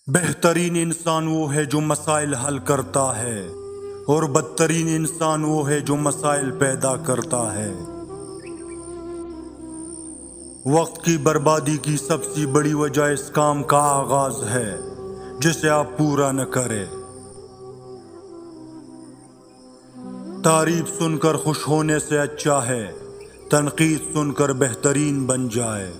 بہترین انسان وہ ہے جو مسائل حل کرتا ہے، اور بدترین انسان وہ ہے جو مسائل پیدا کرتا ہے۔ وقت کی بربادی کی سب سے بڑی وجہ اس کام کا آغاز ہے جسے آپ پورا نہ کریں۔ تعریف سن کر خوش ہونے سے اچھا ہے تنقید سن کر بہترین بن جائے۔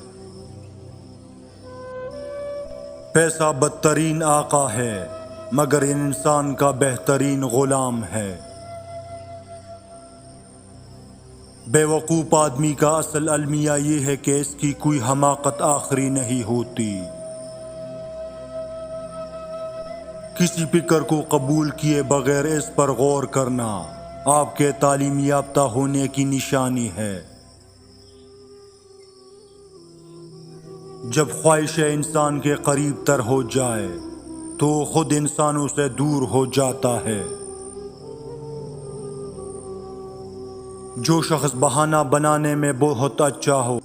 پیسہ بدترین آقا ہے مگر انسان کا بہترین غلام ہے۔ بے وقوف آدمی کا اصل المیہ یہ ہے کہ اس کی کوئی حماقت آخری نہیں ہوتی۔ کسی فکر کو قبول کیے بغیر اس پر غور کرنا آپ کے تعلیم یافتہ ہونے کی نشانی ہے۔ جب خواہش انسان کے قریب تر ہو جائے تو خود انسانوں سے دور ہو جاتا ہے۔ جو شخص بہانہ بنانے میں بہت اچھا ہو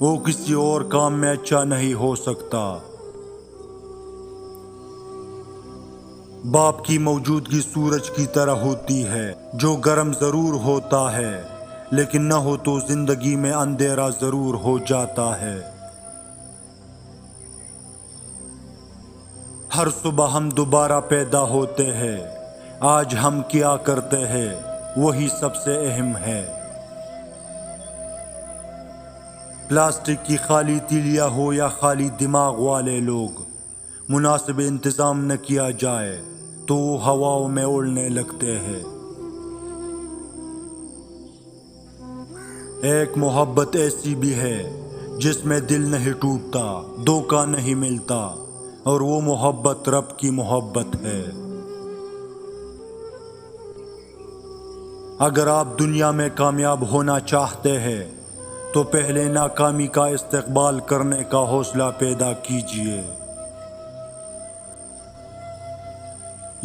وہ کسی اور کام میں اچھا نہیں ہو سکتا۔ باپ کی موجودگی سورج کی طرح ہوتی ہے جو گرم ضرور ہوتا ہے لیکن نہ ہو تو زندگی میں اندھیرا ضرور ہو جاتا ہے۔ ہر صبح ہم دوبارہ پیدا ہوتے ہیں، آج ہم کیا کرتے ہیں وہی سب سے اہم ہے۔ پلاسٹک کی خالی تیلیاں ہو یا خالی دماغ والے لوگ، مناسب انتظام نہ کیا جائے تو وہ ہواؤں میں اڑنے لگتے ہیں۔ ایک محبت ایسی بھی ہے جس میں دل نہیں ٹوٹتا، دھوکہ نہیں ملتا، اور وہ محبت رب کی محبت ہے۔ اگر آپ دنیا میں کامیاب ہونا چاہتے ہیں تو پہلے ناکامی کا استقبال کرنے کا حوصلہ پیدا کیجیے۔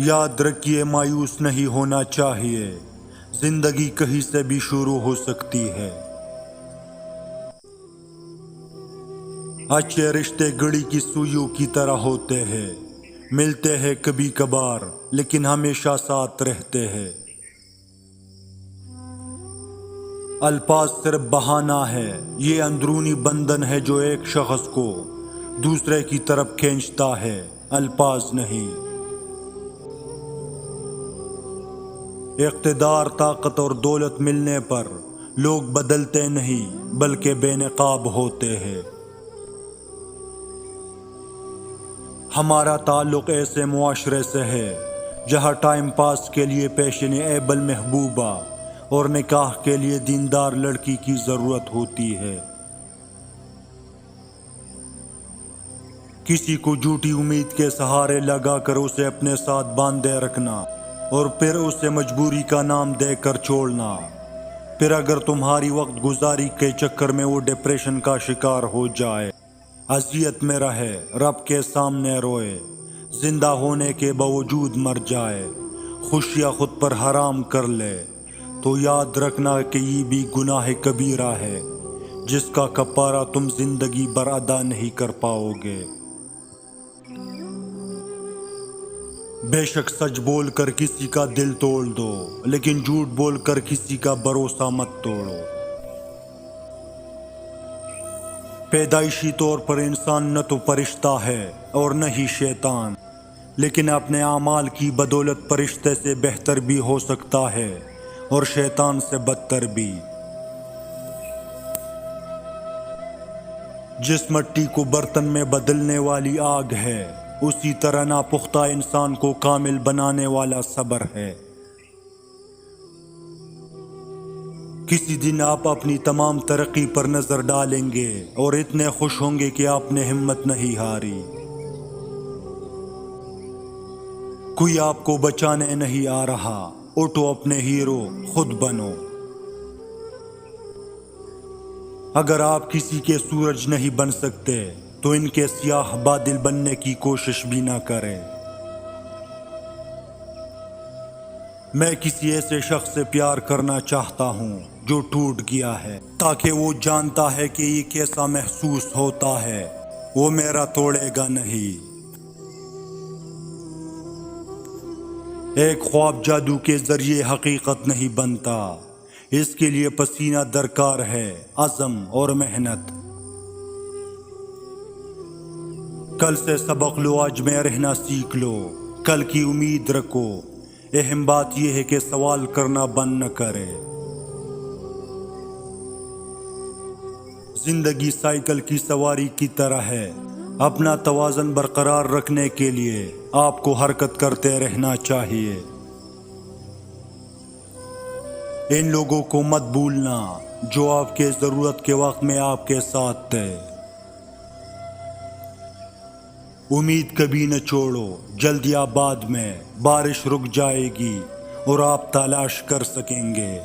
یاد رکھیے مایوس نہیں ہونا چاہیے، زندگی کہیں سے بھی شروع ہو سکتی ہے۔ اچھے رشتے گھڑی کی سوئیوں کی طرح ہوتے ہیں، ملتے ہیں کبھی کبھار لیکن ہمیشہ ساتھ رہتے ہیں۔ الفاظ صرف بہانہ ہے، یہ اندرونی بندھن ہے جو ایک شخص کو دوسرے کی طرف کھینچتا ہے، الفاظ نہیں۔ اقتدار، طاقت اور دولت ملنے پر لوگ بدلتے نہیں بلکہ بے نقاب ہوتے ہیں۔ ہمارا تعلق ایسے معاشرے سے ہے جہاں ٹائم پاس کے لیے پیشن ایبل محبوبہ اور نکاح کے لیے دیندار لڑکی کی ضرورت ہوتی ہے۔ کسی کو جھوٹی امید کے سہارے لگا کر اسے اپنے ساتھ باندھے رکھنا اور پھر اسے مجبوری کا نام دے کر چھوڑنا، پھر اگر تمہاری وقت گزاری کے چکر میں وہ ڈپریشن کا شکار ہو جائے، اذیت میں رہے، رب کے سامنے روئے، زندہ ہونے کے باوجود مر جائے، خوشیاں خود پر حرام کر لے، تو یاد رکھنا کہ یہ بھی گناہ کبیرہ ہے جس کا کفارہ تم زندگی بھر ادا نہیں کر پاؤ گے۔ بے شک سچ بول کر کسی کا دل توڑ دو لیکن جھوٹ بول کر کسی کا بھروسہ مت توڑو۔ پیدائشی طور پر انسان نہ تو فرشتہ ہے اور نہ ہی شیطان، لیکن اپنے اعمال کی بدولت فرشتے سے بہتر بھی ہو سکتا ہے اور شیطان سے بدتر بھی۔ جس مٹی کو برتن میں بدلنے والی آگ ہے اسی طرح ناپختہ انسان کو کامل بنانے والا صبر ہے۔ کسی دن آپ اپنی تمام ترقی پر نظر ڈالیں گے اور اتنے خوش ہوں گے کہ آپ نے ہمت نہیں ہاری۔ کوئی آپ کو بچانے نہیں آ رہا، اٹھو، اپنے ہیرو خود بنو۔ اگر آپ کسی کے سورج نہیں بن سکتے تو ان کے سیاہ بادل بننے کی کوشش بھی نہ کریں۔ میں کسی ایسے شخص سے پیار کرنا چاہتا ہوں جو ٹوٹ گیا ہے تاکہ وہ جانتا ہے کہ یہ کیسا محسوس ہوتا ہے، وہ میرا توڑے گا نہیں۔ ایک خواب جادو کے ذریعے حقیقت نہیں بنتا، اس کے لیے پسینہ درکار ہے، عزم اور محنت۔ کل سے سبق لو، آج میں رہنا سیکھ لو، کل کی امید رکھو۔ اہم بات یہ ہے کہ سوال کرنا بند نہ کرے۔ زندگی سائیکل کی سواری کی طرح ہے، اپنا توازن برقرار رکھنے کے لیے آپ کو حرکت کرتے رہنا چاہیے۔ ان لوگوں کو مت بھولنا جو آپ کے ضرورت کے وقت میں آپ کے ساتھ تھے۔ امید کبھی نہ چھوڑو، جلد یا بعد میں بارش رک جائے گی اور آپ تلاش کر سکیں گے۔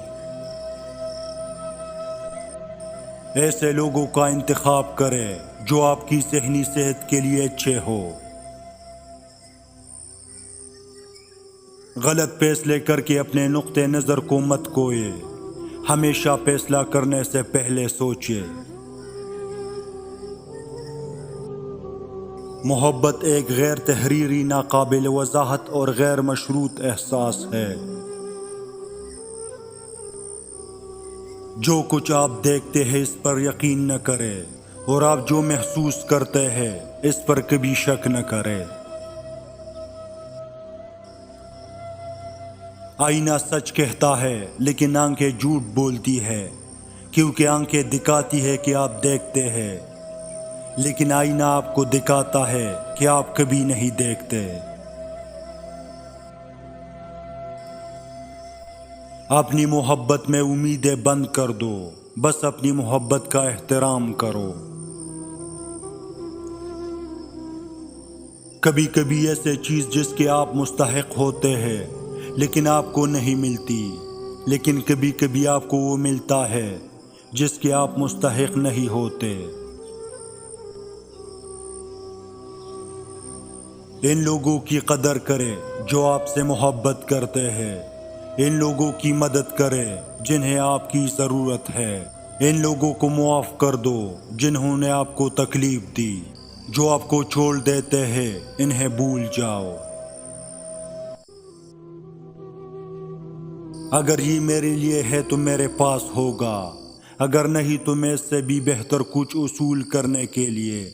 ایسے لوگوں کا انتخاب کریں جو آپ کی ذہنی صحت کے لیے اچھے ہو۔ غلط فیصلے کر کے اپنے نقطہ نظر کو مت کھوئے، ہمیشہ فیصلہ کرنے سے پہلے سوچے۔ محبت ایک غیر تحریری، ناقابل وضاحت اور غیر مشروط احساس ہے۔ جو کچھ آپ دیکھتے ہیں اس پر یقین نہ کرے، اور آپ جو محسوس کرتے ہیں اس پر کبھی شک نہ کرے۔ آئینہ سچ کہتا ہے لیکن آنکھیں جھوٹ بولتی ہے، کیونکہ آنکھیں دکھاتی ہے کہ آپ دیکھتے ہیں، لیکن آئینہ آپ کو دکھاتا ہے کہ آپ کبھی نہیں دیکھتے۔ اپنی محبت میں امیدیں بند کر دو، بس اپنی محبت کا احترام کرو۔ کبھی کبھی ایسے چیز جس کے آپ مستحق ہوتے ہیں لیکن آپ کو نہیں ملتی، لیکن کبھی کبھی آپ کو وہ ملتا ہے جس کے آپ مستحق نہیں ہوتے۔ ان لوگوں کی قدر کرے جو آپ سے محبت کرتے ہیں، ان لوگوں کی مدد کرے جنہیں آپ کی ضرورت ہے، ان لوگوں کو معاف کر دو جنہوں نے آپ کو تکلیف دی۔ جو آپ کو چھوڑ دیتے ہیں انہیں بھول جاؤ۔ اگر یہ میرے لیے ہے تو میرے پاس ہوگا، اگر نہیں تو میں اس سے بھی بہتر کچھ اصول کرنے کے لیے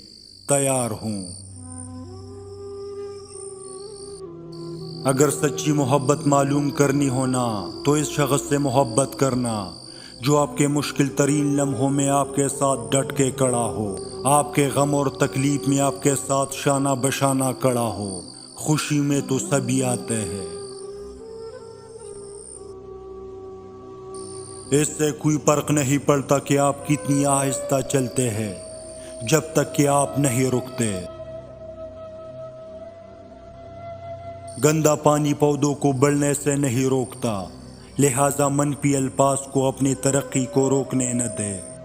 تیار ہوں۔ اگر سچی محبت معلوم کرنی ہونا تو اس شخص سے محبت کرنا جو آپ کے مشکل ترین لمحوں میں آپ کے ساتھ ڈٹ کے کھڑا ہو، آپ کے غم اور تکلیف میں آپ کے ساتھ شانہ بشانہ کھڑا ہو۔ خوشی میں تو سبھی آتے ہیں، اس سے کوئی فرق نہیں پڑتا کہ آپ کتنی آہستہ چلتے ہیں جب تک کہ آپ نہیں رکتے۔ گندا پانی پودوں کو بڑھنے سے نہیں روکتا، لہذا منفی الفاظ کو اپنی ترقی کو روکنے نہ دے۔